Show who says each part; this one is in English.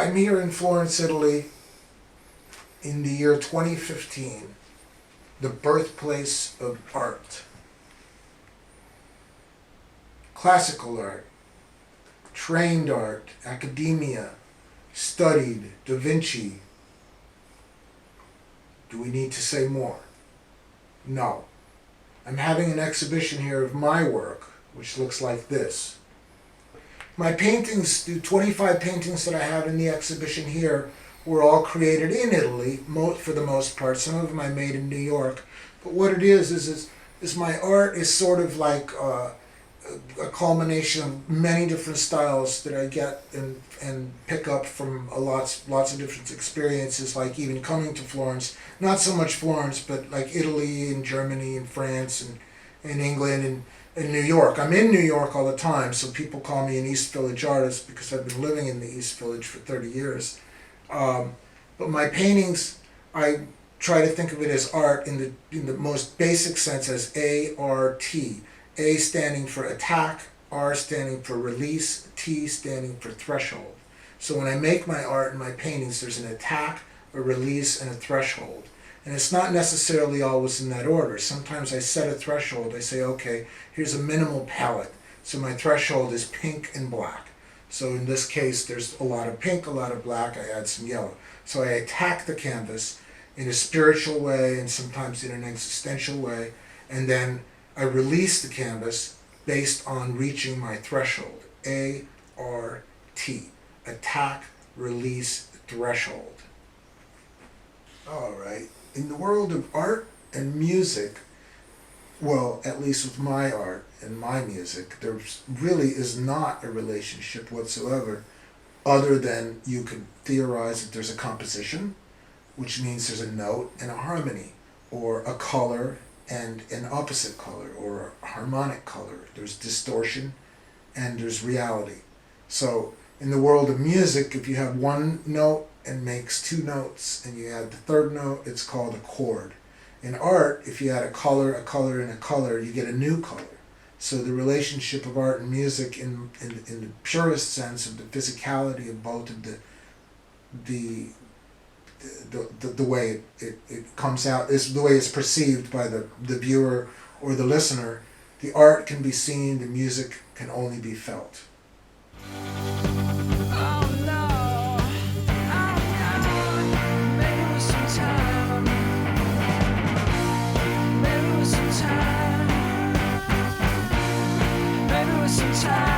Speaker 1: I'm here in Florence, Italy, in the year 2015, the birthplace of art. Classical art, trained art, academia, studied, Da Vinci. Do we need to say more? No. I'm having an exhibition here of my work, which looks like this. My paintings, the 25 paintings that I have in the exhibition here, were all created in Italy, for the most part. Some of them I made in New York. But what it is my art is sort of like a culmination of many different styles that I get and pick up from lots of different experiences, like even coming to Florence. Not so much Florence, but like Italy and Germany and France and England and New York. I'm in New York all the time, so people call me an East Village artist because I've been living in the East Village for 30 years. But my paintings, I try to think of it as art in the most basic sense as A-R-T. A standing for attack, R standing for release, T standing for threshold. So when I make my art and my paintings, there's an attack, a release, and a threshold. And it's not necessarily always in that order. Sometimes I set a threshold. I say, okay, here's a minimal palette. So my threshold is pink and black. So in this case, there's a lot of pink, a lot of black. I add some yellow. So I attack the canvas in a spiritual way and sometimes in an existential way. And then I release the canvas based on reaching my threshold. A-R-T. Attack, release, threshold. All right. In the world of art and music, well, at least with my art and my music, there really is not a relationship whatsoever, other than you can theorize that there's a composition, which means there's a note and a harmony, or a color and an opposite color, or a harmonic color. There's distortion and there's reality. So in the world of music, if you have one note and makes two notes, and you add the third note, it's called a chord. In art, if you add a color, and a color, you get a new color. So the relationship of art and music in the purest sense of the physicality of both of the way it comes out, is the way it's perceived by the viewer or the listener. The art can be seen, the music can only be felt.
Speaker 2: Time